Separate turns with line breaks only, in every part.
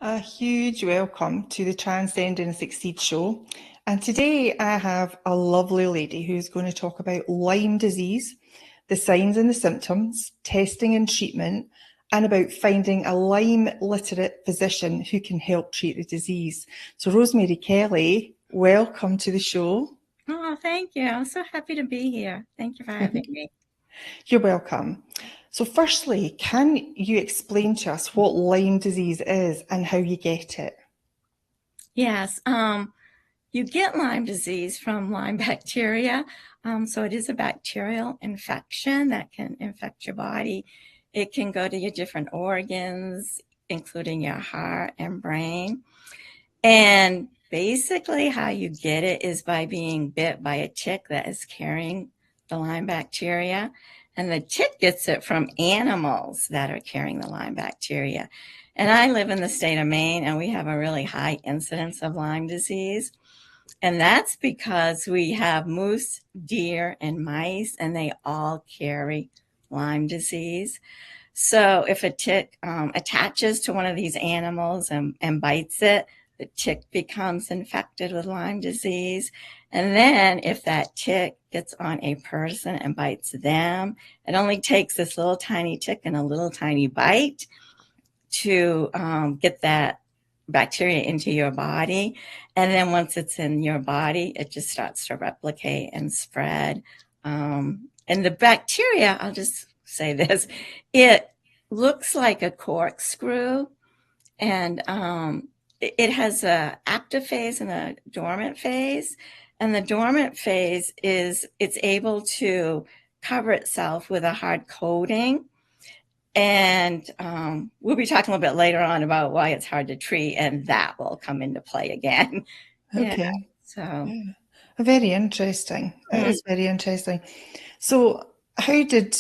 A huge welcome to the Transcend and Succeed show. And today I have a lovely lady who's going to talk about Lyme disease, the signs and the symptoms, testing and treatment, and about finding a Lyme literate physician who can help treat the disease. So Rosemary Kelly, welcome to the show.
Oh, thank you. I'm so happy to be here. Thank you for having me.
You're welcome. So firstly, can you explain to us what Lyme disease is and how you get it?
Yes, you get Lyme disease from Lyme bacteria. So it is a bacterial infection that can infect your body. It can go to your different organs, including your heart and brain. And basically how you get it is by being bit by a tick that is carrying the Lyme bacteria. And the tick gets it from animals that are carrying the Lyme bacteria. And I live in the state of Maine, and we have a really high incidence of Lyme disease. And that's because we have moose, deer, and mice, and they all carry Lyme disease. So if a tick attaches to one of these animals and bites it, the tick becomes infected with Lyme disease. And then if that tick gets on a person and bites them, it only takes this little tiny tick and a little tiny bite to get that bacteria into your body. And then once it's in your body, it just starts to replicate and spread. And the bacteria, I'll just say this, it looks like a corkscrew, and it has an active phase and a dormant phase. And the dormant phase is it's able to cover itself with a hard coating. And we'll be talking a little bit later on about why it's hard to treat, and that will come into play again.
Okay.
Yeah, so
very interesting. It is very interesting. So how did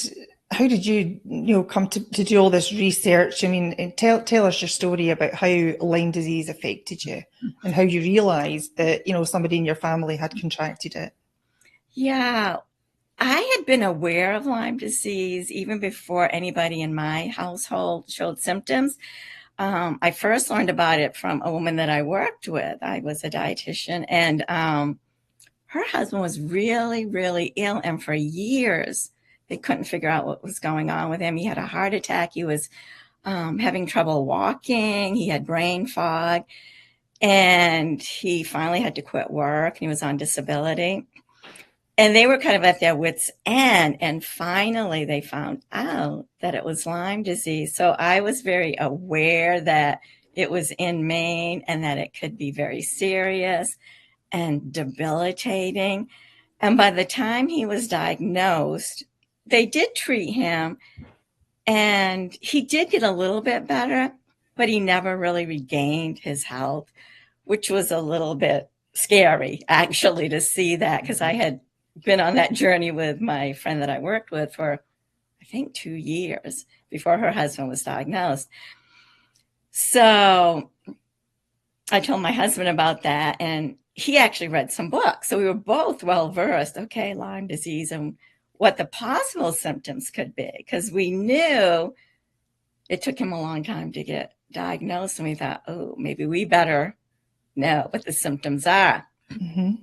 you come to do all this research? I mean, tell us your story about how Lyme disease affected you and how you realized that, somebody in your family had contracted it.
Yeah, I had been aware of Lyme disease even before anybody in my household showed symptoms. I first learned about it from a woman that I worked with. I was a dietitian, and her husband was really, really ill. And for years, they couldn't figure out what was going on with him. He had a heart attack. He was having trouble walking. He had brain fog. And he finally had to quit work, and he was on disability. And they were kind of at their wits' end. And finally, they found out that it was Lyme disease. So I was very aware that it was in Maine and that it could be very serious and debilitating. And by the time he was diagnosed, they did treat him. And he did get a little bit better, but he never really regained his health, which was a little bit scary, actually, to see that, because I had been on that journey with my friend that I worked with for, I think, 2 years before her husband was diagnosed. So I told my husband about that, and he actually read some books. So we were both well-versed, okay, Lyme disease and what the possible symptoms could be, because we knew it took him a long time to get diagnosed. And we thought, oh, maybe we better know what the symptoms are.
Mm-hmm.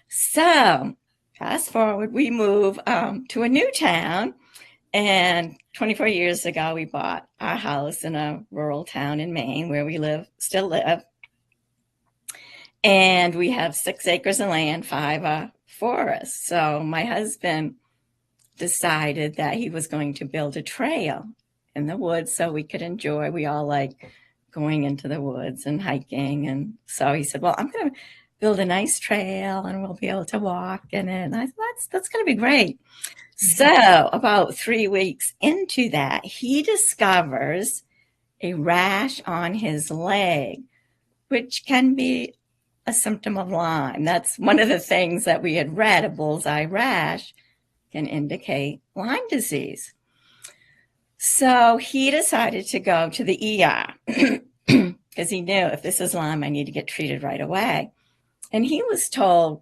So fast forward, we move to a new town. And 24 years ago, we bought our house in a rural town in Maine where we still live. And we have 6 acres of land, 5 forests. So my husband decided that he was going to build a trail in the woods so we could enjoy. We all like going into the woods and hiking. And so he said, well, I'm going to build a nice trail and we'll be able to walk in it. And I thought, that's going to be great. So about 3 weeks into that, he discovers a rash on his leg, which can be a symptom of Lyme. That's one of the things that we had read. A bullseye rash can indicate Lyme disease. So he decided to go to the ER because he knew if this is Lyme, I need to get treated right away. And he was told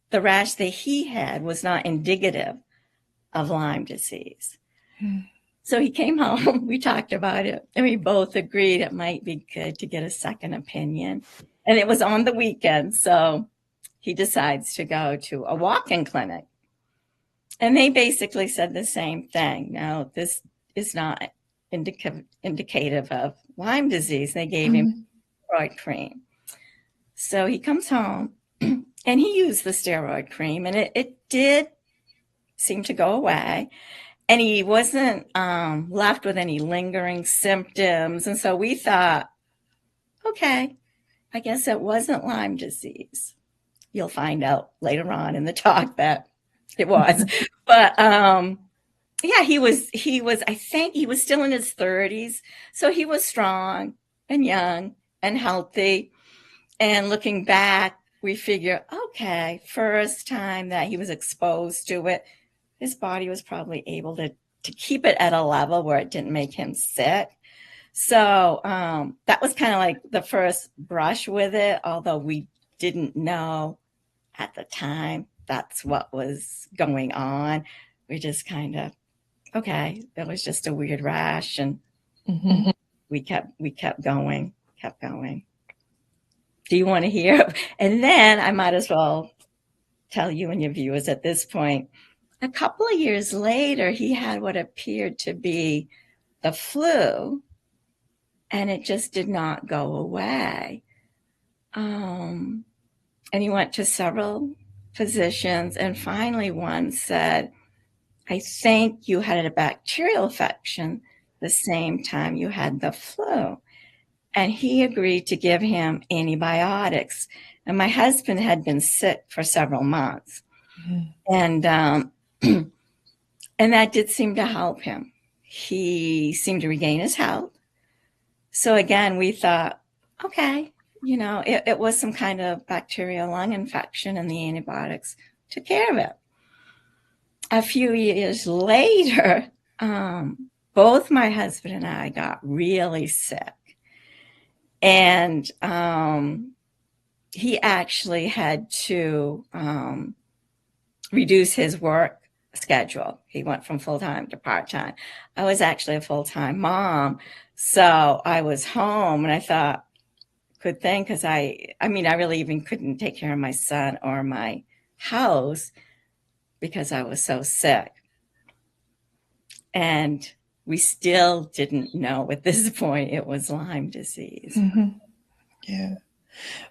the rash that he had was not indicative of Lyme disease. So he came home, we talked about it, and we both agreed it might be good to get a second opinion. And it was on the weekend, so he decides to go to a walk-in clinic. And they basically said the same thing. No, this is not indicative of Lyme disease. They gave him steroid cream. So he comes home, and he used the steroid cream, and it did seem to go away. And he wasn't left with any lingering symptoms. And so we thought, okay, I guess it wasn't Lyme disease. You'll find out later on in the talk that it was. But yeah, he was, I think he was still in his 30s. So he was strong and young and healthy. And looking back, we figure, okay, first time that he was exposed to it, his body was probably able to keep it at a level where it didn't make him sick. So that was kind of like the first brush with it, although we didn't know at the time that's what was going on. We just kind of, okay, it was just a weird rash, and we kept going. Do you want to hear? And then I might as well tell you and your viewers at this point, a couple of years later, he had what appeared to be the flu, and it just did not go away. And he went to several physicians, and finally one said, I think you had a bacterial infection the same time you had the flu. And he agreed to give him antibiotics. And my husband had been sick for several months. And that did seem to help him. He seemed to regain his health. So again, we thought, okay, it was some kind of bacterial lung infection, and the antibiotics took care of it. A few years later, both my husband and I got really sick. And he actually had to reduce his work schedule. He went from full-time to part-time. I was actually a full-time mom. So I was home, and I thought, good thing, because I really even couldn't take care of my son or my house because I was so sick. And we still didn't know at this point it was Lyme disease.
Yeah.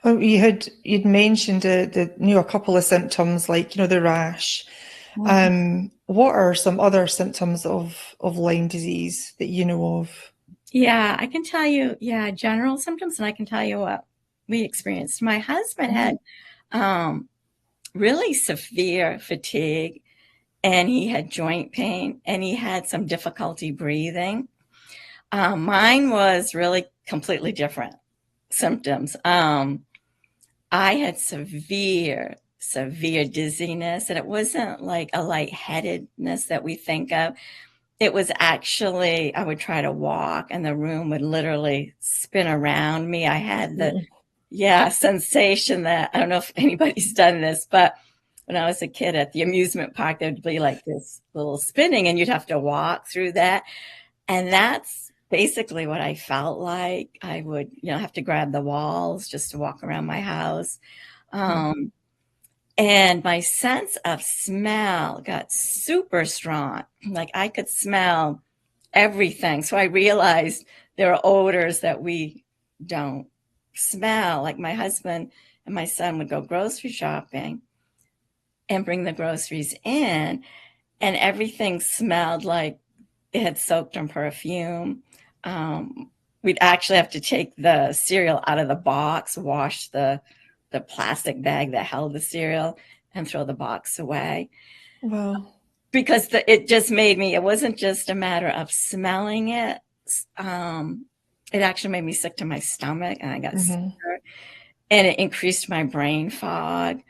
Well, you'd mentioned a couple of symptoms like the rash. What are some other symptoms of Lyme disease that you know of?
Yeah, I can tell you, general symptoms, and I can tell you what we experienced. My husband had really severe fatigue, and he had joint pain, and he had some difficulty breathing. Mine was really completely different symptoms. I had severe dizziness, and it wasn't like a lightheadedness that we think of. It was actually, I would try to walk and the room would literally spin around me. I had the sensation that, I don't know if anybody's done this, but when I was a kid at the amusement park, there'd be like this little spinning, and you'd have to walk through that. And that's basically what I felt like. I would, have to grab the walls just to walk around my house. And my sense of smell got super strong. Like I could smell everything. So I realized there are odors that we don't smell. Like my husband and my son would go grocery shopping and bring the groceries in, and everything smelled like it had soaked in perfume. We'd actually have to take the cereal out of the box, wash the plastic bag that held the cereal, and throw the box away.
Wow.
Because it just made me, it wasn't just a matter of smelling it. It actually made me sick to my stomach, and I got sicker, and it increased my brain fog.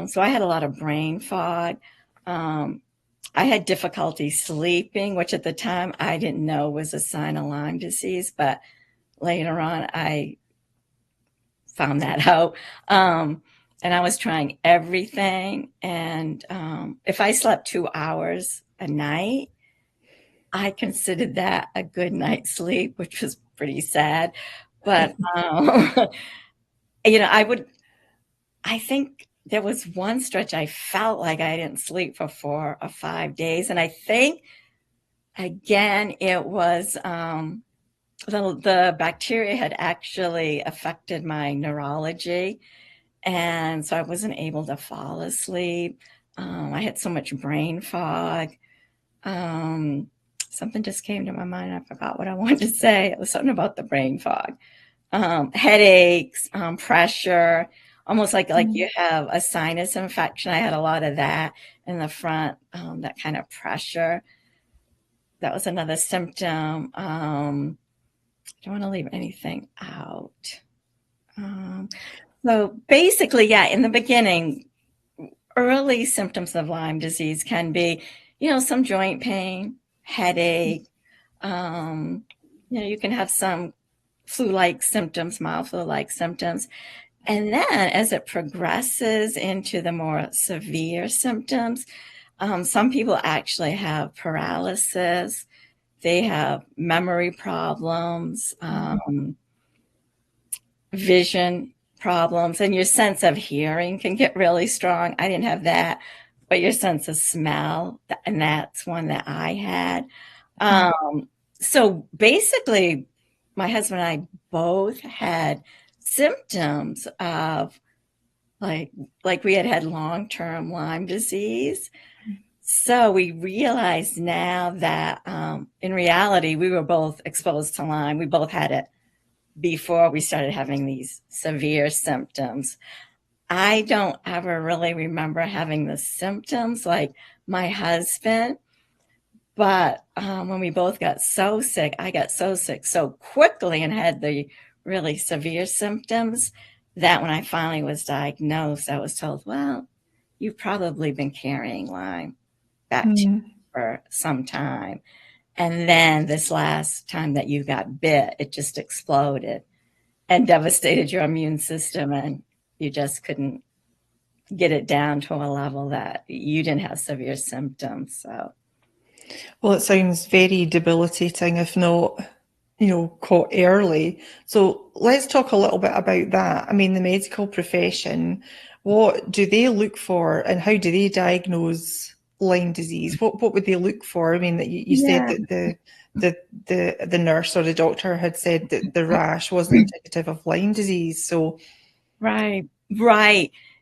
So I had a lot of brain fog. I had difficulty sleeping, which at the time I didn't know was a sign of Lyme disease, but later on I found that out. And I was trying everything. And if I slept 2 hours a night, I considered that a good night's sleep, which was pretty sad. But, I think there was one stretch I felt like I didn't sleep for 4 or 5 days. And I think, again, it was the bacteria had actually affected my neurology. And so I wasn't able to fall asleep. I had so much brain fog. Something just came to my mind. I forgot what I wanted to say. It was something about the brain fog. Headaches, pressure, almost like you have a sinus infection. I had a lot of that in the front, that kind of pressure. That was another symptom. I don't want to leave anything out. So basically, yeah, in the beginning, early symptoms of Lyme disease can be, some joint pain, headache. You can have some flu-like symptoms, mild flu-like symptoms. And then as it progresses into the more severe symptoms, some people actually have paralysis. They have memory problems, vision problems, and your sense of hearing can get really strong. I didn't have that, but your sense of smell, and that's one that I had. So basically, my husband and I both had symptoms of like we had long-term Lyme disease. So we realized now that in reality, we were both exposed to Lyme. We both had it before we started having these severe symptoms. I don't ever really remember having the symptoms like my husband, but when we both got so sick, I got so sick so quickly and had the really severe symptoms that when I finally was diagnosed, I was told, well, you've probably been carrying Lyme bacteria for some time. And then this last time that you got bit, it just exploded and devastated your immune system, and you just couldn't get it down to a level that you didn't have severe symptoms. So,
well, it sounds very debilitating, if not, caught early. So let's talk a little bit about that. I mean, the medical profession, what do they look for, and how do they diagnose Lyme disease? What would they look for? I mean, that you said that the nurse or the doctor had said that the rash wasn't indicative of Lyme disease. So
right.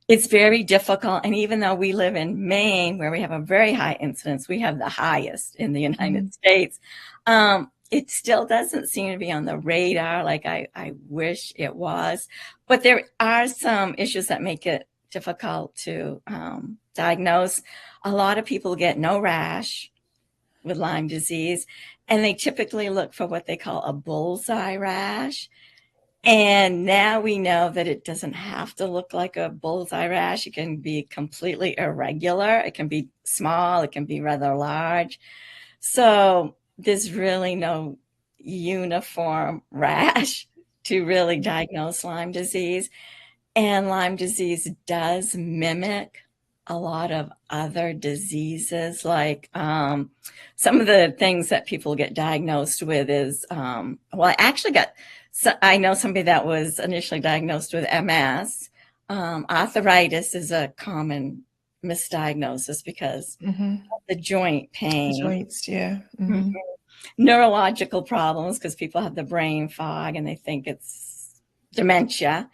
It's very difficult. And even though we live in Maine, where we have a very high incidence, we have the highest in the United States. It still doesn't seem to be on the radar like I wish it was. But there are some issues that make it difficult to diagnose. A lot of people get no rash with Lyme disease, and they typically look for what they call a bullseye rash. And now we know that it doesn't have to look like a bullseye rash. It can be completely irregular. It can be small. It can be rather large. So there's really no uniform rash to really diagnose Lyme disease. And Lyme disease does mimic a lot of other diseases, like some of the things that people get diagnosed with is, well, I know somebody that was initially diagnosed with MS. Arthritis is a common misdiagnosis because of the joint pain.
The joints, yeah.
Neurological problems because people have the brain fog and they think it's dementia.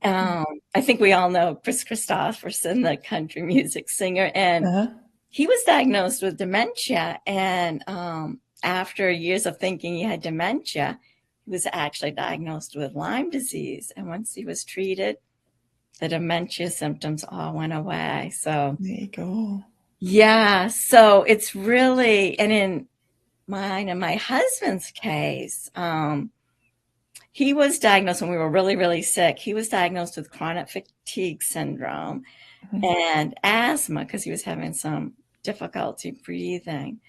I think we all know Chris Christopherson, the country music singer, and he was diagnosed with dementia. And after years of thinking he had dementia, he was actually diagnosed with Lyme disease. And once he was treated, the dementia symptoms all went away. So
there you go.
Yeah, so it's really, and in mine and my husband's case, he was diagnosed when we were really, really sick. He was diagnosed with chronic fatigue syndrome and asthma because he was having some difficulty breathing.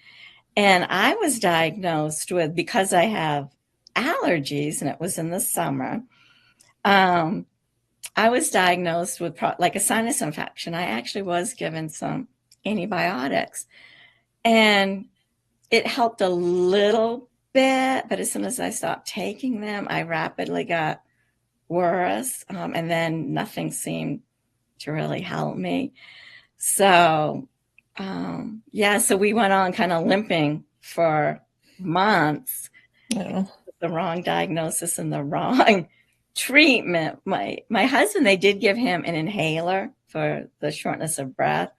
And I was diagnosed with, because I have allergies and it was in the summer, I was diagnosed with like a sinus infection. I actually was given some antibiotics and it helped a little bit, but as soon as I stopped taking them, I rapidly got worse. And then nothing seemed to really help me. So, so we went on kind of limping for months.
Yeah.
The wrong diagnosis and the wrong treatment. My husband, they did give him an inhaler for the shortness of breath,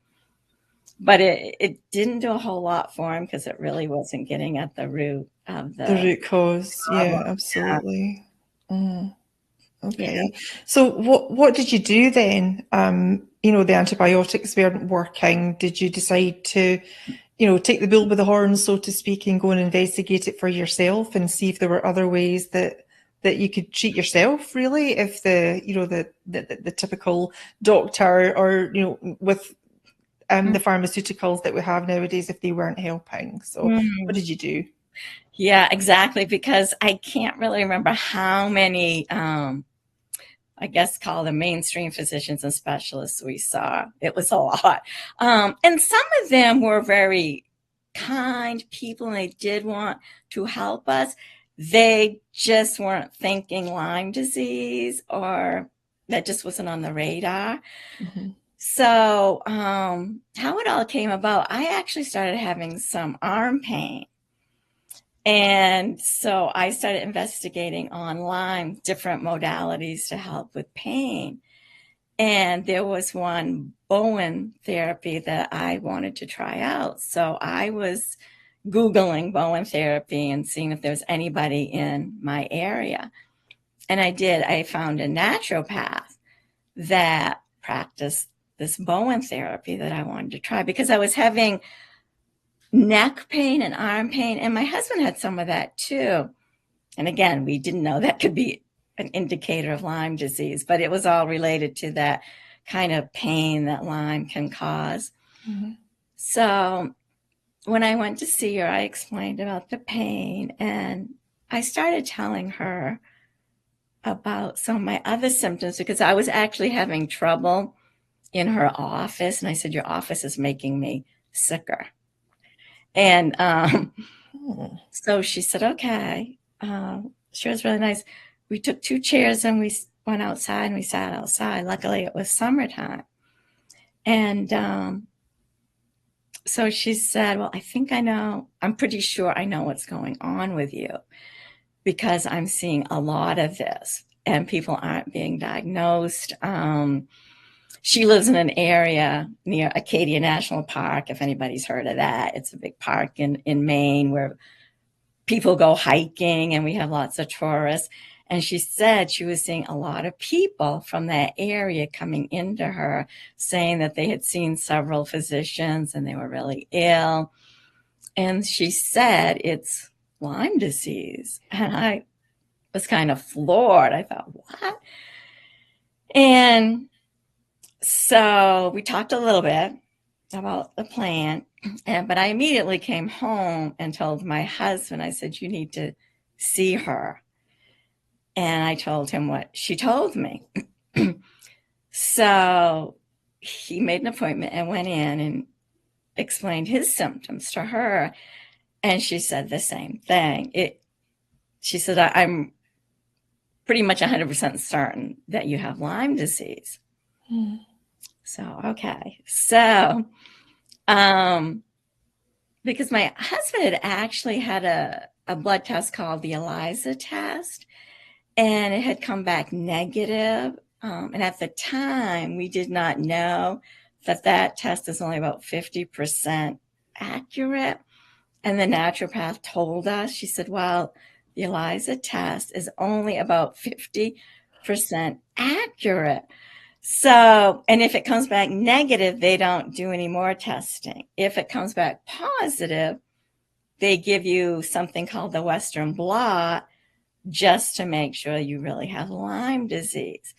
but it didn't do a whole lot for him because it really wasn't getting at the root of the
root cause.
problem.
Yeah, absolutely. Okay. Yeah. So what did you do then? The antibiotics weren't working. Did you decide to, take the bull by the horns, so to speak, and go and investigate it for yourself and see if there were other ways that you could treat yourself, really, if the typical doctor or, with the pharmaceuticals that we have nowadays, if they weren't helping. So what did you do?
Yeah, exactly. Because I can't really remember how many, I guess, call them mainstream physicians and specialists we saw. It was a lot. And some of them were very kind people and they did want to help us. They just weren't thinking Lyme disease, or that just wasn't on the radar. So how it all came about, I actually started having some arm pain. And so I started investigating online different modalities to help with pain. And there was one Bowen therapy that I wanted to try out. So I was Googling Bowen therapy and seeing if there was anybody in my area. And I did. I found a naturopath that practiced this Bowen therapy that I wanted to try because I was having neck pain and arm pain, and my husband had some of that too. And again, we didn't know that could be an indicator of Lyme disease, but it was all related to that kind of pain that Lyme can cause. So when I went to see her, I explained about the pain, and I started telling her about some of my other symptoms because I was actually having trouble in her office. And I said, your office is making me sicker. And so she said, okay. She was really nice. We took 2 chairs and we went outside and we sat outside. Luckily, it was summertime. And so she said, well, I think I'm pretty sure I know what's going on with you because I'm seeing a lot of this and people aren't being diagnosed. She lives in an area near Acadia National Park, if anybody's heard of that. It's a big park in Maine where people go hiking and we have lots of tourists. And she said she was seeing a lot of people from that area coming into her saying that they had seen several physicians and they were really ill. And she said it's Lyme disease. And I was kind of floored. I thought, what? And so we talked a little bit about the plan, but I immediately came home and told my husband, I said, you need to see her. And I told him what she told me. So he made an appointment and went in and explained his symptoms to her. And she said the same thing. She said, I'm pretty much 100% certain that you have Lyme disease. So, okay. So, because my husband had actually had a blood test called the ELISA test, and it had come back negative. And at the time, we did not know that test is only about 50% accurate. And the naturopath told us, she said, well, the ELISA test is only about 50% accurate. So, and if it comes back negative, they don't do any more testing. If it comes back positive, they give you something called the Western blot just to make sure you really have Lyme disease.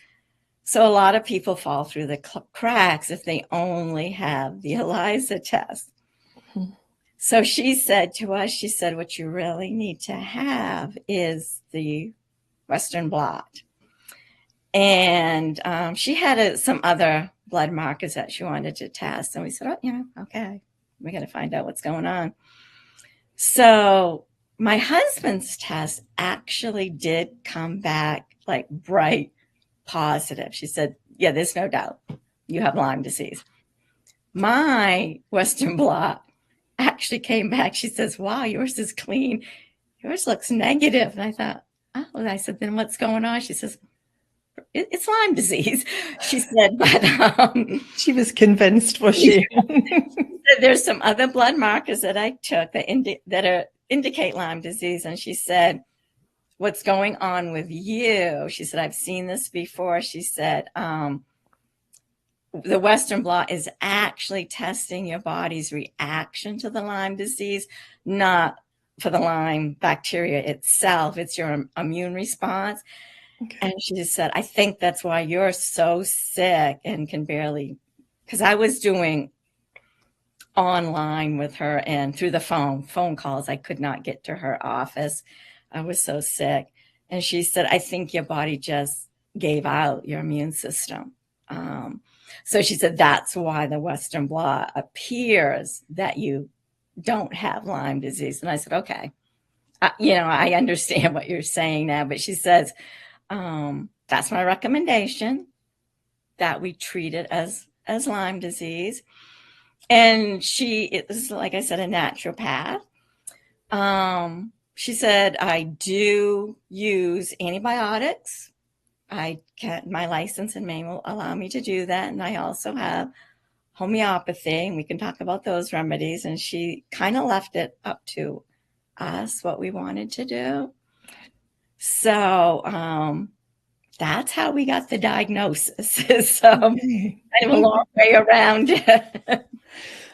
So a lot of people fall through the cracks if they only have the ELISA test. So she said to us, she said, what you really need to have is the Western blot. And she had some other blood markers that she wanted to test. And we said, okay, we got to find out what's going on. So my husband's test actually did come back like bright positive. She said, yeah, there's no doubt you have Lyme disease. My Western blot actually came back. She says, wow, yours is clean. Yours looks negative. And I thought, oh, and I said, then what's going on? She says, it's Lyme disease. She said, but
she was convinced, was she?
There's some other blood markers that I took that indicate Lyme disease. And she said, what's going on with you? She said, I've seen this before. She said, the Western blot is actually testing your body's reaction to the Lyme disease, not for the Lyme bacteria itself. It's your immune response. Okay. And she just said, I think that's why you're so sick and can barely, because I was doing online with her and through the phone calls. I could not get to her office. I was so sick. And she said, I think your body just gave out, your immune system. So she said, that's why the Western blot appears that you don't have Lyme disease. And I said, okay, I understand what you're saying now. But she says, that's my recommendation, that we treat it as Lyme disease. And she is, like I said, a naturopath. She said, I do use antibiotics. My license in Maine will allow me to do that. And I also have homeopathy, and we can talk about those remedies. And she kind of left it up to us what we wanted to do. So that's how we got the diagnosis. So kind of a long way around it.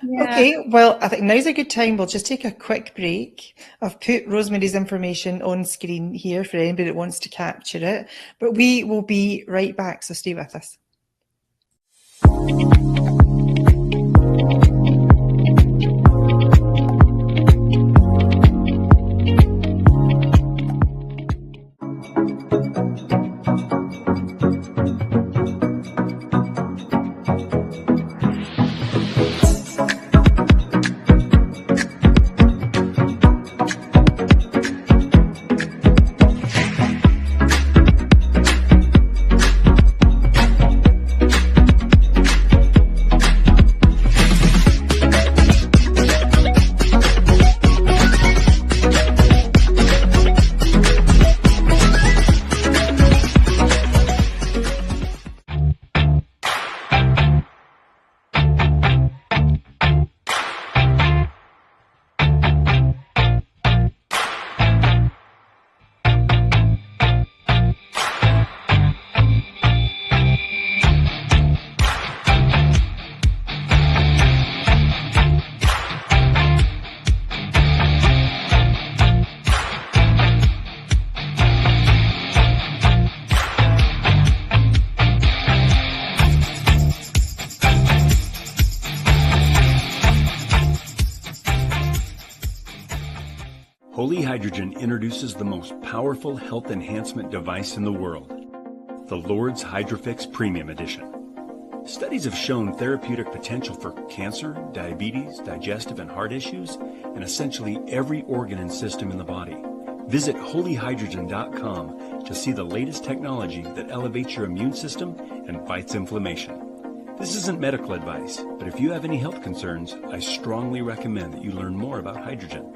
Yeah.
Okay, well, I think now's a good time. We'll just take a quick break. I've put Rosemary's information on screen here for anybody that wants to capture it, but we will be right back, so stay with us.
Holy Hydrogen introduces the most powerful health enhancement device in the world, the Lord's Hydrofix Premium Edition. Studies have shown therapeutic potential for cancer, diabetes, digestive and heart issues, and essentially every organ and system in the body. Visit holyhydrogen.com to see the latest technology that elevates your immune system and fights inflammation. This isn't medical advice, but if you have any health concerns, I strongly recommend that you learn more about hydrogen.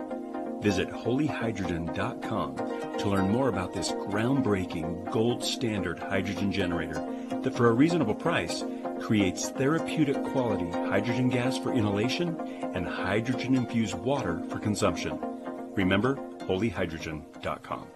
Visit holyhydrogen.com to learn more about this groundbreaking gold standard hydrogen generator that for a reasonable price creates therapeutic quality hydrogen gas for inhalation and hydrogen infused water for consumption. Remember, holyhydrogen.com.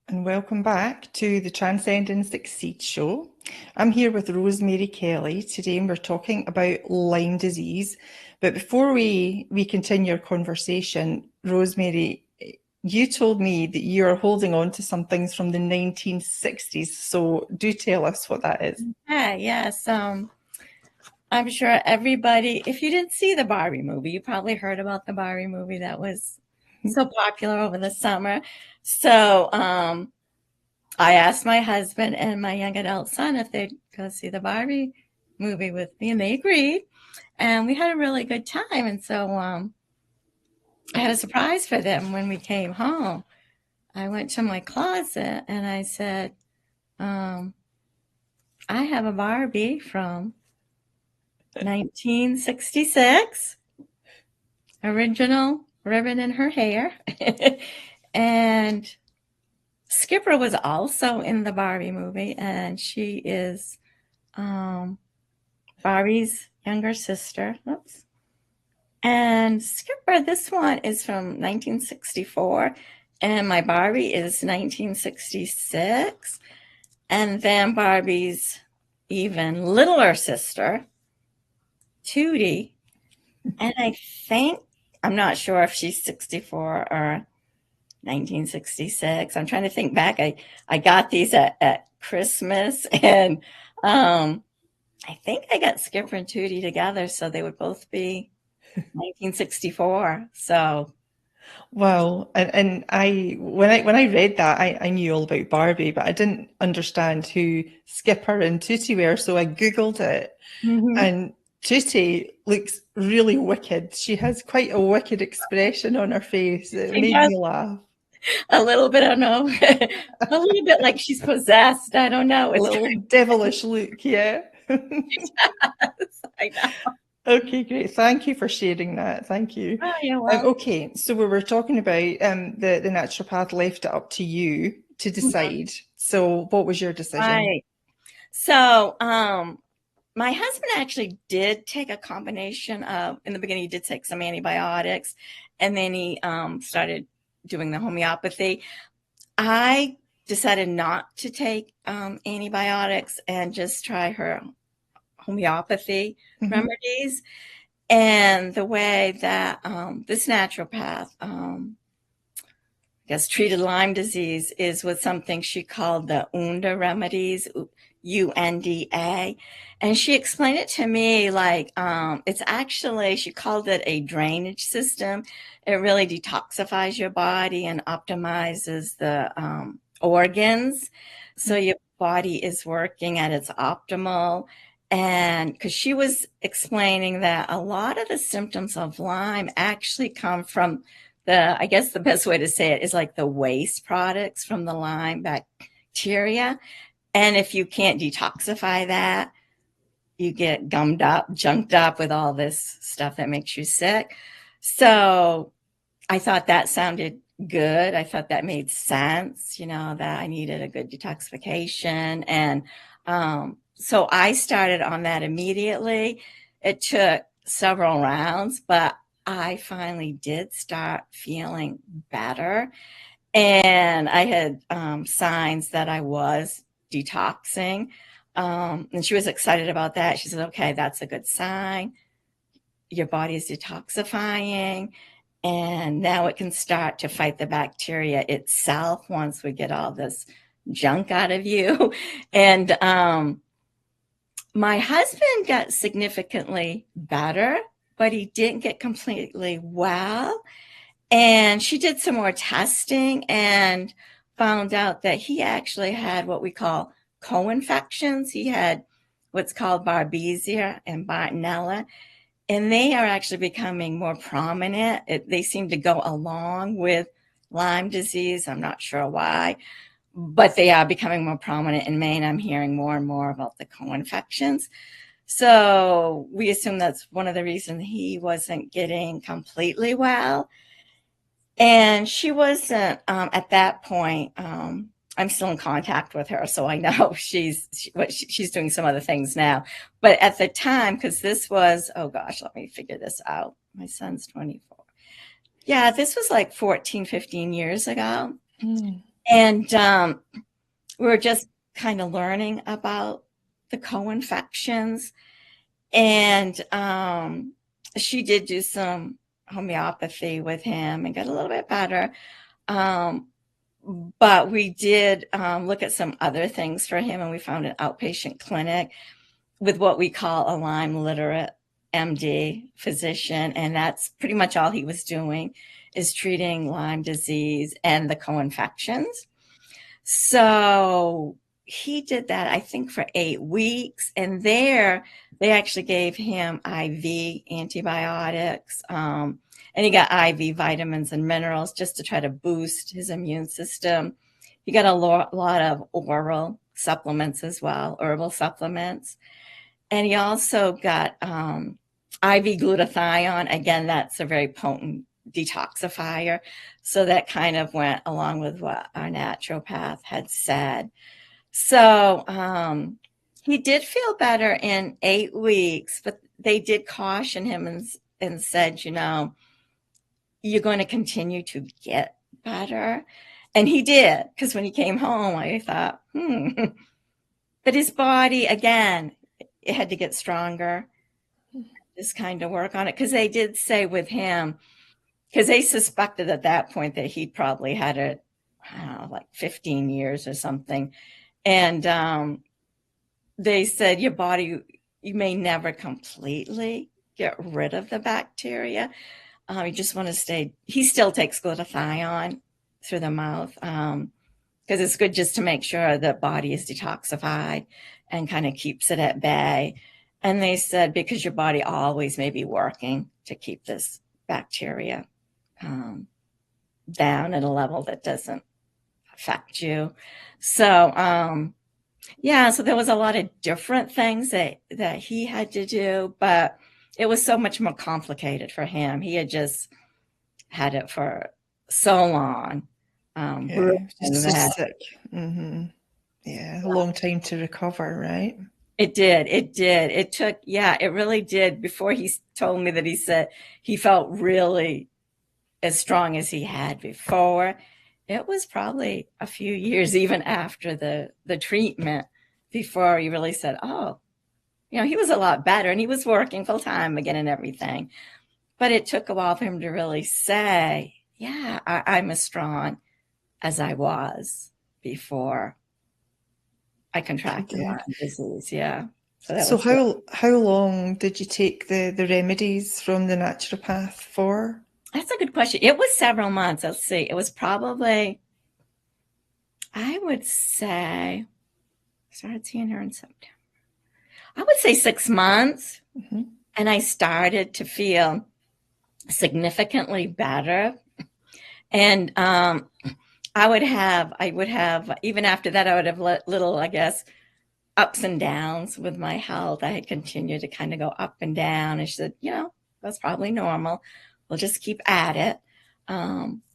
And welcome back to the Transcend and Succeed show. I'm here with Rosemary Kelly today, and we're talking about Lyme disease. But before we continue our conversation, Rosemary, you told me that you are holding on to some things from the 1960s. So do tell us what that is.
Yes. I'm sure everybody, if you didn't see the Barbie movie, you probably heard about the Barbie movie that was so popular over the summer. So I asked my husband and my young adult son if they'd go see the Barbie movie with me, and they agreed. And we had a really good time. And so I had a surprise for them when we came home. I went to my closet and I said, I have a Barbie from 1966, original ribbon in her hair. And Skipper was also in the Barbie movie, and she is Barbie's younger sister. Oops. And Skipper, this one is from 1964, and my Barbie is 1966. And then Barbie's even littler sister, Tootie, and I think, I'm not sure if she's 64 or 1966. I'm trying to think back. I got these at Christmas, and I think I got Skipper and Tootie together, so they would both be 1964. So,
wow. And when I read that, I knew all about Barbie, but I didn't understand who Skipper and Tootie were. So I Googled it, and Tootie looks really wicked. She has quite a wicked expression on her face. It made me laugh.
A little bit, I don't know, a little bit like she's possessed. I don't know.
A little devilish look, yeah.
Yes, I know.
Okay, great. Thank you for sharing that. Thank you.
Oh, you're welcome.
Okay, so we were talking about the naturopath left it up to you to decide. So what was your decision?
Right. So my husband actually did take a combination of, in the beginning, he did take some antibiotics, and then he started doing the homeopathy. I decided not to take antibiotics and just try her homeopathy remedies. And the way that this naturopath, I guess, treated Lyme disease is with something she called the UNDA remedies, UNDA. And she explained it to me like it's actually, she called it a drainage system. It really detoxifies your body and optimizes the organs. So your body is working at its optimal. And because she was explaining that a lot of the symptoms of Lyme actually come from I guess the best way to say it is like the waste products from the Lyme bacteria. And if you can't detoxify that, you get gummed up, junked up with all this stuff that makes you sick. So I thought that sounded good. I thought that made sense, that I needed a good detoxification. And so I started on that immediately. It took several rounds, but I finally did start feeling better. And I had signs that I was detoxing. And she was excited about that. She said, okay, that's a good sign. Your body is detoxifying. And now it can start to fight the bacteria itself once we get all this junk out of you. And my husband got significantly better but he didn't get completely well. And she did some more testing and found out that he actually had what we call co-infections. He had what's called Babesia and Bartonella, and they are actually becoming more prominent. They seem to go along with Lyme disease. I'm not sure why, but they are becoming more prominent in Maine. I'm hearing more and more about the co-infections. So we assume that's one of the reasons he wasn't getting completely well. And she wasn't, at that point, I'm still in contact with her, so I know she's doing some other things now. But at the time, because this was, oh gosh, let me figure this out. My son's 24. Yeah, this was like 14, 15 years ago. Mm. And we were just kind of learning about the co-infections. And she did do some homeopathy with him and got a little bit better. But we did look at some other things for him, and we found an outpatient clinic with what we call a Lyme literate MD physician. And that's pretty much all he was doing, is treating Lyme disease and the co-infections. So he did that, I think, for 8 weeks. And there they actually gave him IV antibiotics. And he got IV vitamins and minerals just to try to boost his immune system. He got a lot of oral supplements as well, herbal supplements. And he also got IV glutathione. Again, that's a very potent detoxifier. So that kind of went along with what our naturopath had said. So he did feel better in 8 weeks, but they did caution him and said, you know, you're going to continue to get better. And he did, because when he came home, I thought, But his body, again, it had to get stronger, just kind of work on it. Because they did say with him, because they suspected at that point that he'd probably had it, I don't know, like 15 years or something. And they said, your body, you may never completely get rid of the bacteria. You just want to stay. He still takes glutathione through the mouth because it's good just to make sure the body is detoxified and kind of keeps it at bay. And they said, because your body always may be working to keep this bacteria down at a level that doesn't affect you. So, yeah, so there was a lot of different things that he had to do, but it was so much more complicated for him. He had just had it for so long.
Just so sick. Mm-hmm. Yeah, a long time to recover, right?
It did. It took, it really did. Before he told me that he said he felt really as strong as he had before. It was probably a few years even after the treatment before he really said, oh, you know, he was a lot better and he was working full time again and everything. But it took a while for him to really say, yeah, I'm as strong as I was before I contracted Lyme disease. Yeah.
So how long did you take the remedies from the naturopath for?
That's a good question. It was several months. Let's see. It was probably, I would say, I started seeing her in September. I would say 6 months. Mm-hmm. And I started to feel significantly better. And I would have, even after that, I would have little, I guess, ups and downs with my health. I had continued to kind of go up and down. And she said, you know, that's probably normal. We'll just keep at it.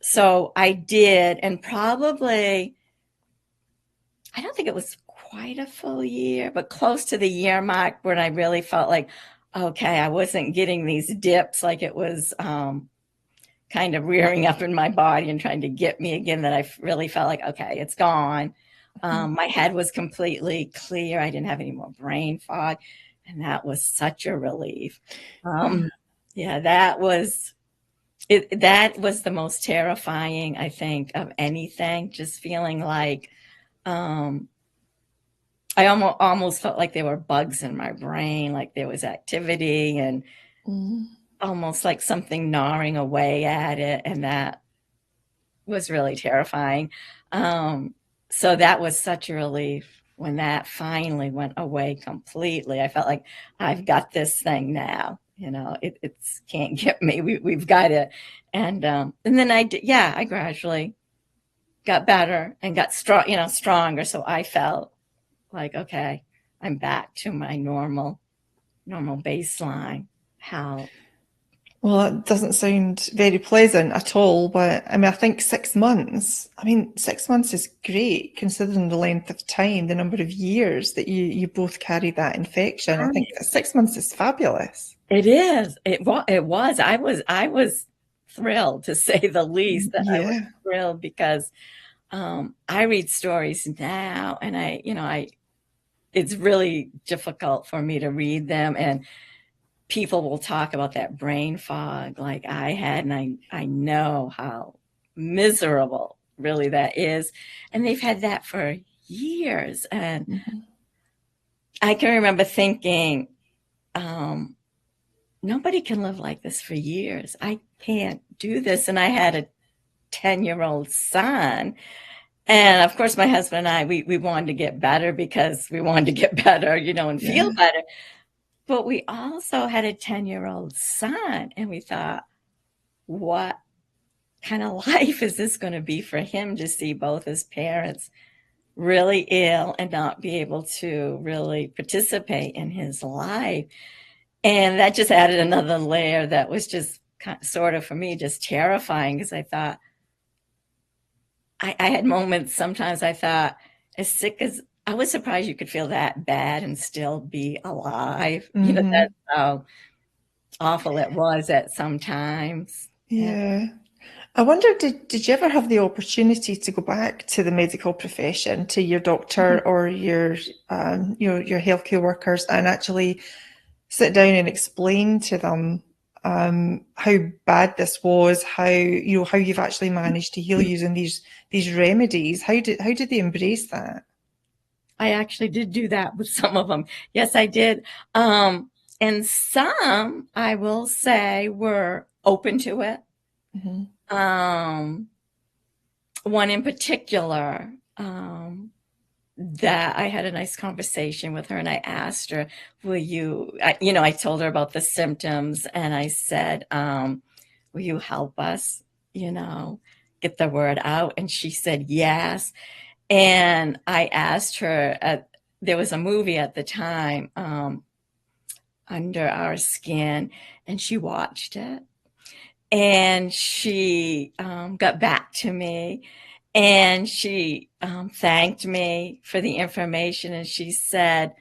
So I did. And probably, I don't think it was quite a full year, but close to the year mark when I really felt like, okay, I wasn't getting these dips like it was kind of rearing up in my body and trying to get me again, that I really felt like, okay, it's gone. My head was completely clear. I didn't have any more brain fog. And that was such a relief. That was the most terrifying, I think, of anything. Just feeling like I almost felt like there were bugs in my brain, like there was activity. And almost like something gnawing away at it. And that was really terrifying. So that was such a relief when that finally went away completely. I felt like I've got this thing now. It's can't get me. We've got it. And then I gradually got better and got stronger. So I felt like, okay, I'm back to my normal baseline health.
Well, it doesn't sound very pleasant at all, but I mean, I think 6 months, 6 months is great considering the length of time, the number of years that you both carried that infection. I think 6 months is fabulous.
It is. It was. I was thrilled, to say the least. That I was thrilled because I read stories now, and it's really difficult for me to read them, and people will talk about that brain fog like I had, and I know how miserable really that is. And they've had that for years. And I can remember thinking, nobody can live like this for years. I can't do this. And I had a 10-year-old son. And of course, my husband and I, we wanted to get better because we wanted to get better, and feel better. But we also had a 10-year-old son, and we thought, what kind of life is this going to be for him to see both his parents really ill and not be able to really participate in his life? And that just added another layer that was just sort of, for me, just terrifying, because I thought, I had moments, sometimes I thought, as sick as, I was surprised you could feel that bad and still be alive. That's how awful it was at some times.
Yeah. I wonder, did you ever have the opportunity to go back to the medical profession, to your doctor or your healthcare workers, and actually sit down and explain to them how bad this was, how you've actually managed to heal using these remedies? How did they embrace that?
I actually did do that with some of them. Yes, I did. And some, I will say, were open to it. One in particular, that I had a nice conversation with her, and I asked her, I told her about the symptoms, and I said, will you help us, get the word out? And she said, yes. And I asked her, there was a movie at the time, Under Our Skin, and she watched it. And she got back to me, and she thanked me for the information. And she said,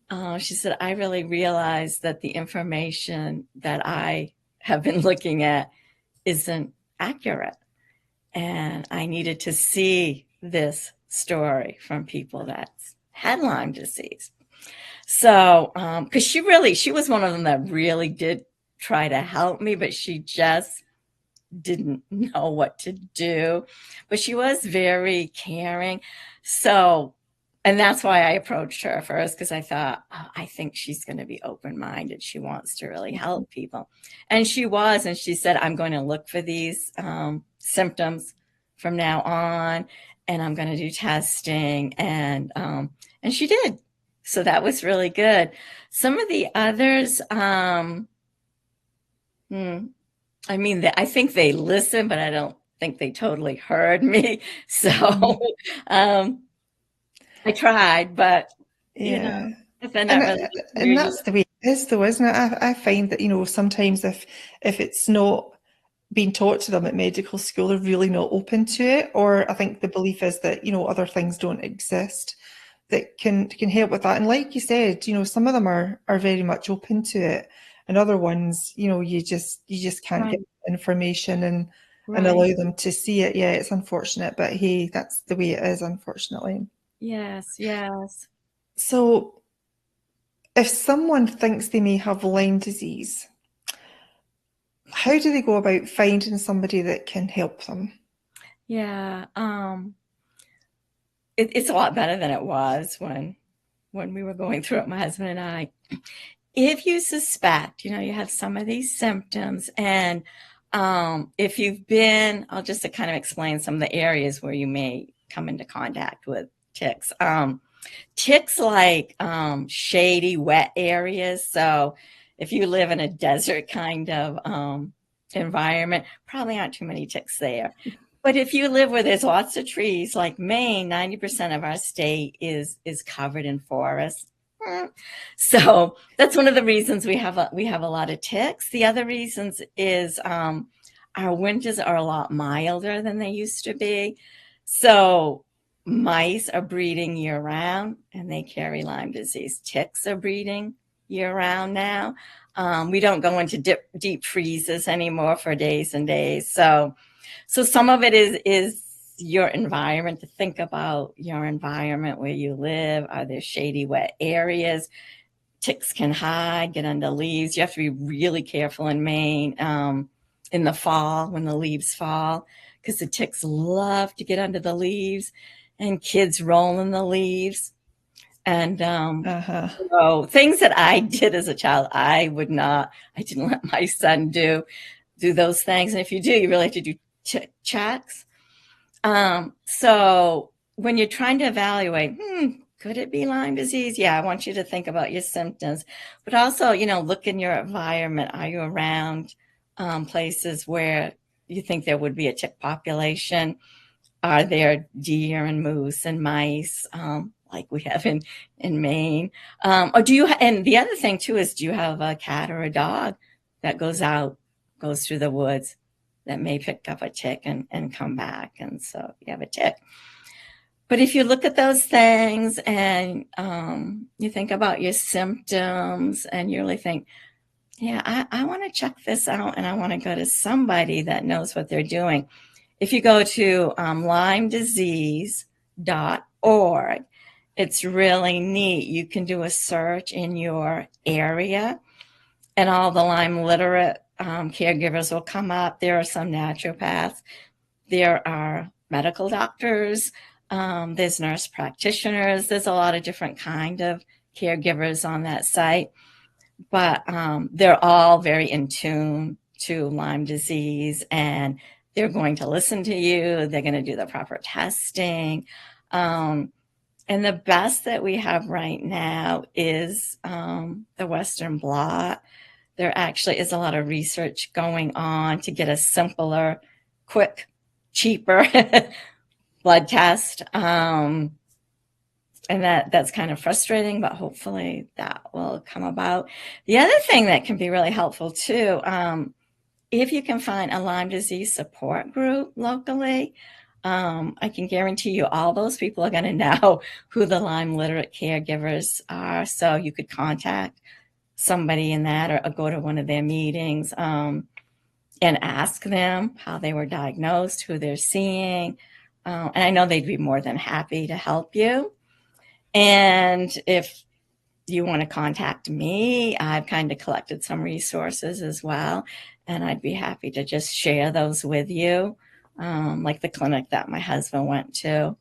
I really realized that the information that I have been looking at isn't accurate. And I needed to see this story from people that's had Lyme disease. So, because she was one of them that really did try to help me, but she just didn't know what to do. But she was very caring. So, and that's why I approached her first, because I thought, I think she's going to be open-minded. She wants to really help people. And she was, and she said, I'm going to look for these symptoms from now on, and I'm going to do testing. And she did. So that was really good. Some of the others, I think they listened, but I don't think they totally heard me. So I tried, but
and
really
that's the way it is, though, isn't it? I find that sometimes if it's not being taught to them at medical school, they're really not open to it. Or I think the belief is that other things don't exist that can help with that. And like you said, some of them are very much open to it, and other ones, you just can't get information and allow them to see it. Yeah, it's unfortunate, but hey, that's the way it is, unfortunately.
Yes.
So if someone thinks they may have Lyme disease, how do they go about finding somebody that can help them?
Yeah, it's a lot better than it was when we were going through it, my husband and I. if you suspect, you have some of these symptoms, and if you've been, I'll just to kind of explain some of the areas where you may come into contact with ticks. Ticks like shady, wet areas. So if you live in a desert kind of environment, probably aren't too many ticks there. But if you live where there's lots of trees, like Maine, 90% of our state is covered in forests. So that's one of the reasons we have a lot of ticks. The other reasons is our winters are a lot milder than they used to be. So mice are breeding year round and they carry Lyme disease. Ticks are breeding year round now. We don't go into deep freezes anymore for days and days. So some of it is your environment, to think about your environment where you live. Are there shady, wet areas? Ticks can hide, get under leaves. You have to be really careful in Maine in the fall when the leaves fall, because the ticks love to get under the leaves, and kids roll in the leaves. And so things that I did as a child, I didn't let my son do those things. And if you do, you really have to do checks. So when you're trying to evaluate, could it be Lyme disease? Yeah, I want you to think about your symptoms, but also, look in your environment. Are you around places where you think there would be a tick population? Are there deer and moose and mice like we have in Maine? Or do you? And the other thing too is, do you have a cat or a dog that goes through the woods that may pick up a tick and come back? And so you have a tick. But if you look at those things and you think about your symptoms and you really think, yeah, I want to check this out, and I want to go to somebody that knows what they're doing. If you go to LymeDisease.org, it's really neat. You can do a search in your area, and all the Lyme literate caregivers will come up. There are some naturopaths. There are medical doctors. There's nurse practitioners. There's a lot of different kind of caregivers on that site. But they're all very in tune to Lyme disease, and they're going to listen to you. They're going to do the proper testing. And the best that we have right now is the Western blot. There actually is a lot of research going on to get a simpler, quick, cheaper blood test. And that's kind of frustrating, but hopefully that will come about. The other thing that can be really helpful too, if you can find a Lyme disease support group locally, I can guarantee you all those people are going to know who the Lyme literate caregivers are. So you could contact somebody in that, or go to one of their meetings and ask them how they were diagnosed, who they're seeing. And I know they'd be more than happy to help you. And if you want to contact me, I've kind of collected some resources as well, and I'd be happy to just share those with you, like the clinic that my husband went to.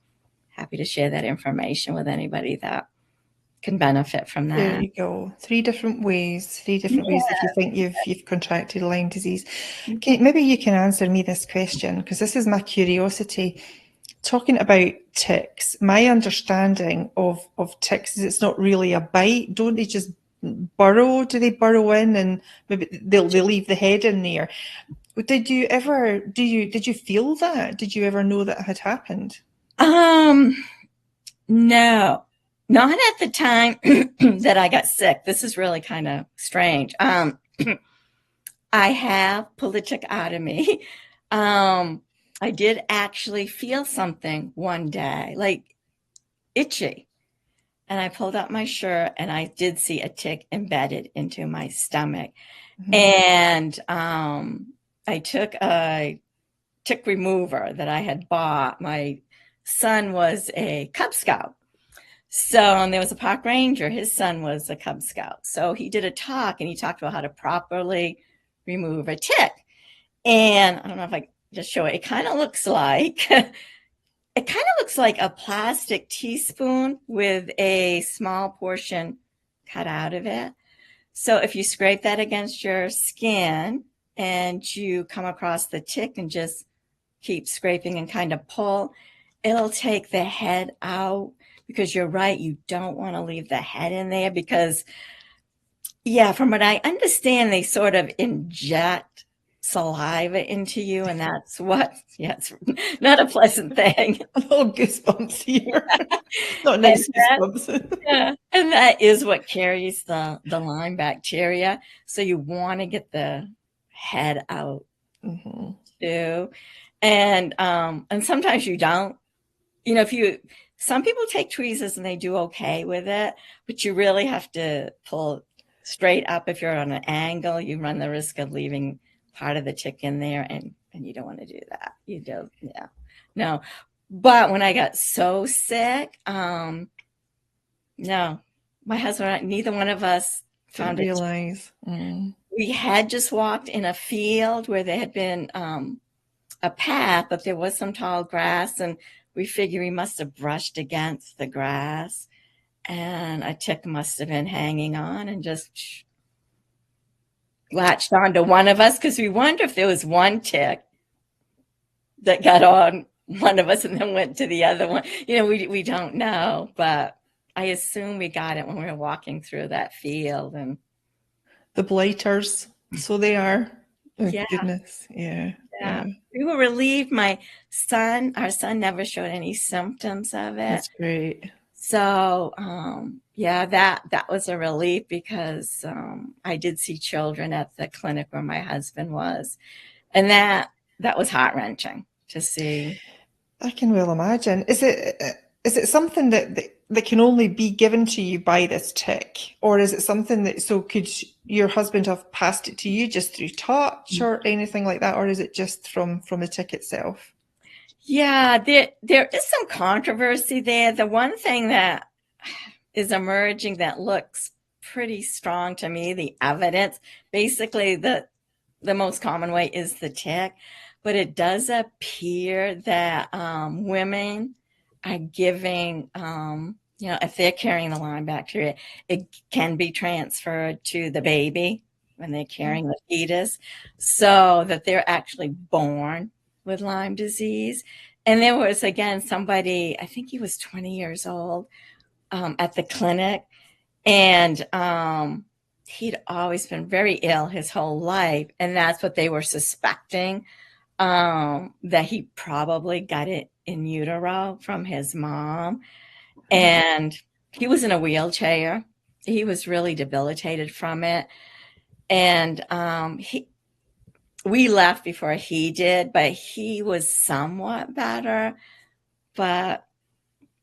Happy to share that information with anybody that can benefit from that.
There you go. 3 different ways if you think you've contracted Lyme disease. Okay, maybe you can answer me this question, because this is my curiosity. Talking about ticks, my understanding of ticks is it's not really a bite. Don't they just burrow? Do they burrow in, and maybe they'll leave the head in there? Did you feel that? Did you ever know that had happened?
No, not at the time that I got sick. This is really kind of strange. I have pulled a tick out of me. I did actually feel something one day, like itchy. And I pulled up my shirt and I did see a tick embedded into my stomach. Mm-hmm. And I took a tick remover that I had bought. My son was a Cub Scout. And there was a park ranger. His son was a Cub Scout. So he did a talk, and he talked about how to properly remove a tick. And I don't know if I just show it. It kind of looks like a plastic teaspoon with a small portion cut out of it. So if you scrape that against your skin and you come across the tick and just keep scraping and kind of pull, it'll take the head out, because you're right, you don't want to leave the head in there because, yeah, from what I understand, they sort of inject saliva into you, and that's what, yeah, it's not a pleasant thing.
A little goosebumps here. Not nice goosebumps.
Yeah, and that is what carries the Lyme bacteria. So you want to get the head out too. And sometimes you don't. You know, some people take tweezers and they do okay with it, but you really have to pull straight up. If you're on an angle, you run the risk of leaving part of the tick in there, and you don't want to do that. You do, yeah. No. But when I got so sick, no, my husband, neither one of us found it.
Realize.
We had just walked in a field where there had been a path, but there was some tall grass, and we figured we must have brushed against the grass, and a tick must have been hanging on and just latched onto one of us, because we wonder if there was one tick that got on one of us and then went to the other one. You know, we don't know, but I assume we got it when we were walking through that field. And
the blighters, so they are. Oh,
yeah.
Goodness, yeah.
We were relieved. Our son never showed any symptoms of it.
That's great.
So, yeah, that was a relief, because I did see children at the clinic where my husband was, and that was heart-wrenching to see.
I can well imagine. Is it something that can only be given to you by this tick, or is it something that, so could your husband have passed it to you just through touch or anything like that, or is it just from the tick itself?
Yeah, there is some controversy there. The one thing that is emerging that looks pretty strong to me, the evidence, basically the most common way is the tick, but it does appear that women are giving, if they're carrying the Lyme bacteria, it can be transferred to the baby when they're carrying the fetus, so that they're actually born with Lyme disease. And there was, again, somebody, I think he was 20 years old, at the clinic, and he'd always been very ill his whole life, and that's what they were suspecting, that he probably got it in utero from his mom. And he was in a wheelchair. He was really debilitated from it. And we left before he did, but he was somewhat better. But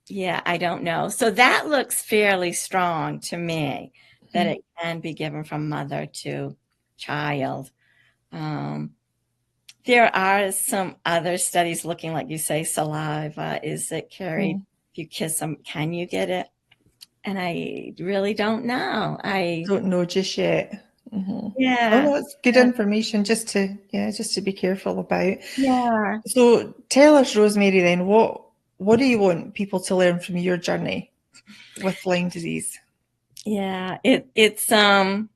yeah, I don't know. So that looks fairly strong to me, that it can be given from mother to child. There are some other studies looking, like you say, saliva. Is it carried? If you kiss them, can you get it? And I really don't know. I
don't know just yet.
Yeah.
Oh, that's good information just to be careful about.
Yeah.
So tell us, Rosemary, then, what do you want people to learn from your journey with Lyme disease?
Yeah, it's one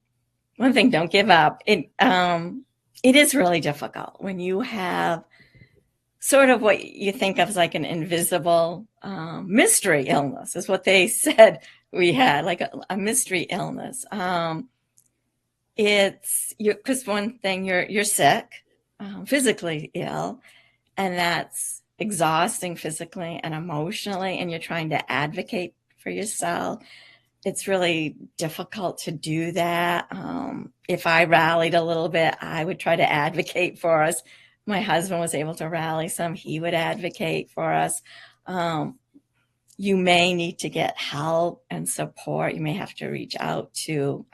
thing, don't give up. It is really difficult when you have sort of what you think of as like an invisible mystery illness, is what they said we had, like a mystery illness. It's because one thing, you're sick, physically ill, and that's exhausting physically and emotionally, and you're trying to advocate for yourself. It's really difficult to do that. If I rallied a little bit, I would try to advocate for us. My husband was able to rally some. He would advocate for us. You may need to get help and support. You may have to reach out to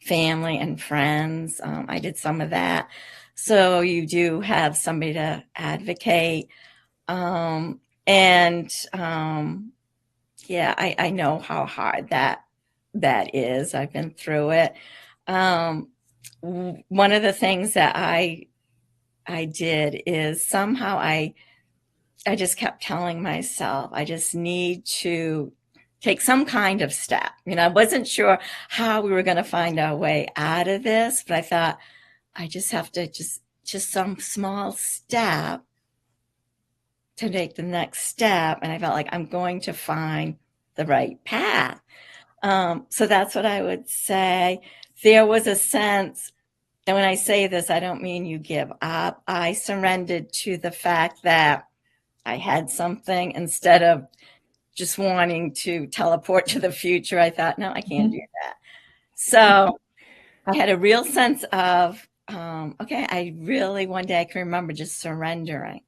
family and friends. I did some of that. So you do have somebody to advocate. Yeah, I know how hard that is. I've been through it. One of the things that I did is somehow I just kept telling myself, I just need to take some kind of step. I wasn't sure how we were going to find our way out of this, but I thought I just have to just some small step to take the next step. And I felt like I'm going to find the right path. So that's what I would say. There was a sense, and when I say this, I don't mean you give up. I surrendered to the fact that I had something instead of just wanting to teleport to the future. I thought, no, I can't do that. So I had a real sense of, okay, I really, one day I can remember just surrendering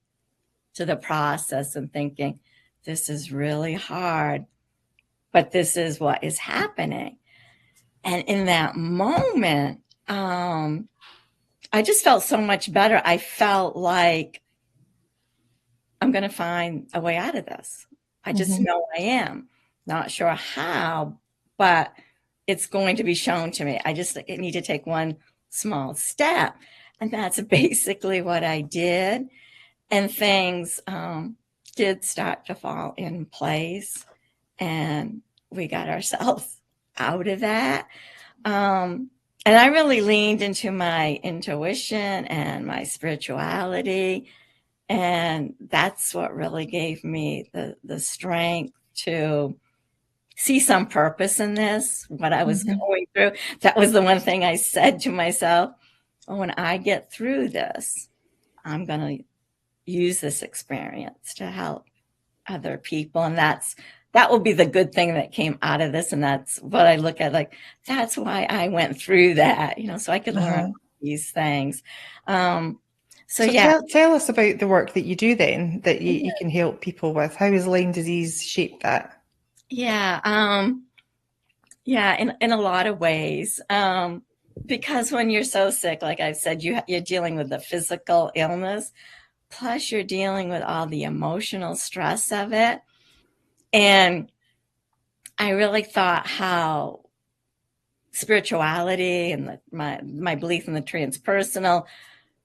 to the process and thinking, this is really hard, but this is what is happening. And in that moment, I just felt so much better. I felt like I'm going to find a way out of this. I just know I am. Not sure how, but it's going to be shown to me. I just need to take one small step. And that's basically what I did. And things did start to fall in place. And we got ourselves out of that. And I really leaned into my intuition and my spirituality. And that's what really gave me the strength to see some purpose in this, what I was going through. That was the one thing I said to myself, when I get through this, I'm going to use this experience to help other people. And that will be the good thing that came out of this. And that's what I look at, like, that's why I went through that, so I could learn these things. So yeah.
Tell us about the work that you do then, that you can help people with. How has Lyme disease shaped that?
Yeah. In a lot of ways. Because when you're so sick, like I said, you're dealing with the physical illness, plus you're dealing with all the emotional stress of it. And I really thought how spirituality and my belief in the transpersonal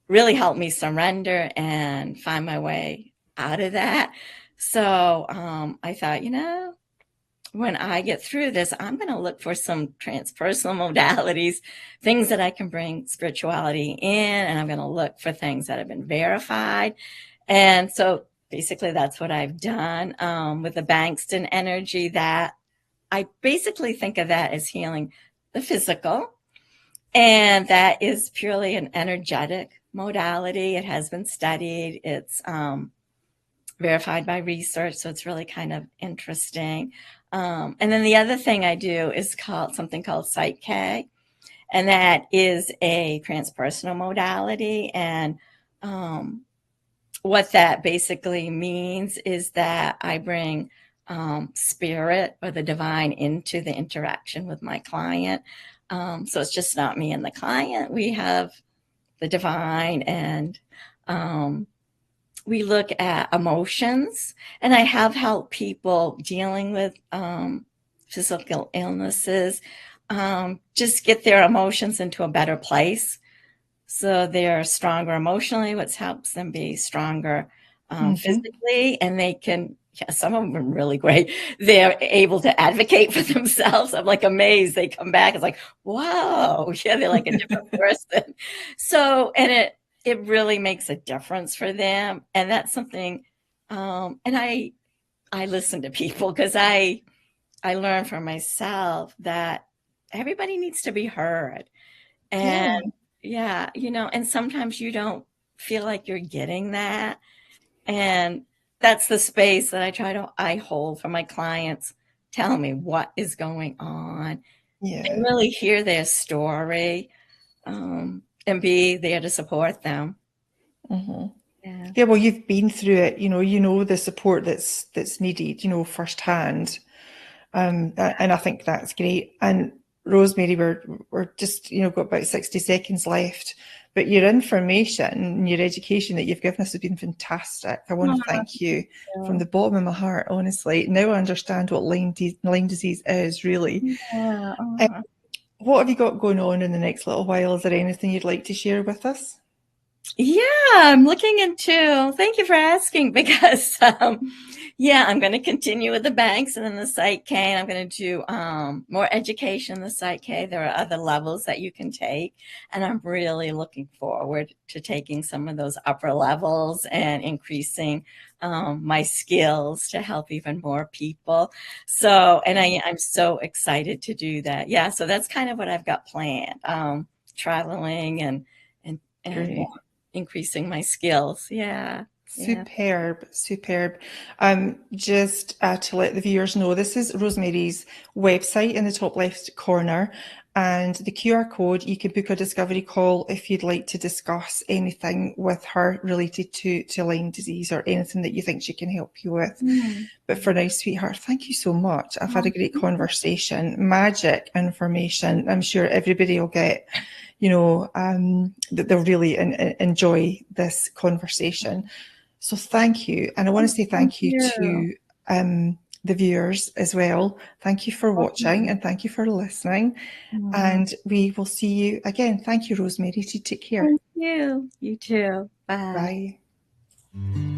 really helped me surrender and find my way out of that. So I thought, when I get through this, I'm going to look for some transpersonal modalities, things that I can bring spirituality in, and I'm going to look for things that have been verified. And so basically that's what I've done with the Bengston Energy, that I basically think of that as healing the physical. And that is purely an energetic modality. It has been studied. It's verified by research. So it's really kind of interesting. And then the other thing I do is something called PSYCH-K. And that is a transpersonal modality. And what that basically means is that I bring spirit or the divine into the interaction with my client. So it's just not me and the client. We have the divine, and we look at emotions. And I have helped people dealing with physical illnesses just get their emotions into a better place. So they're stronger emotionally, which helps them be stronger physically, and they can, some of them are really great. They're able to advocate for themselves. I'm like amazed. They come back. It's like, wow, they're like a different person. So, and it really makes a difference for them. And that's something, and I listen to people because I learn from myself that everybody needs to be heard. And and sometimes you don't feel like you're getting that. And that's the space that I hold for my clients, telling me what is going on, and really hear their story, and be there to support them.
Yeah, well, you've been through it, you know the support that's needed, firsthand. And I think that's great. And Rosemary, we're just, got about 60 seconds left. But your information and your education that you've given us has been fantastic. I want to thank you from the bottom of my heart, honestly. Now I understand what Lyme disease is, really. What have you got going on in the next little while? Is there anything you'd like to share with us?
Yeah, I'm looking into, thank you for asking, because, Yeah, I'm going to continue with the banks and then the PSYCH-K, and I'm going to do more education in the PSYCH-K. There are other levels that you can take, and I'm really looking forward to taking some of those upper levels and increasing my skills to help even more people. So, and I'm so excited to do that. Yeah, so that's kind of what I've got planned, traveling and
Great.
increasing my skills. Yeah.
Superb, superb. Just to let the viewers know, this is Rosemary's website in the top left corner, and the QR code. You can book a discovery call if you'd like to discuss anything with her related to Lyme disease or anything that you think she can help you with. But for now, sweetheart, thank you so much. I've had a great conversation, magic information. I'm sure everybody will get, that they'll really enjoy this conversation. So thank you. And I want to say thank you to the viewers as well. Thank you for watching and thank you for listening. And we will see you again. Thank you, Rosemary. Take care.
Thank you. You too. Bye.
Bye.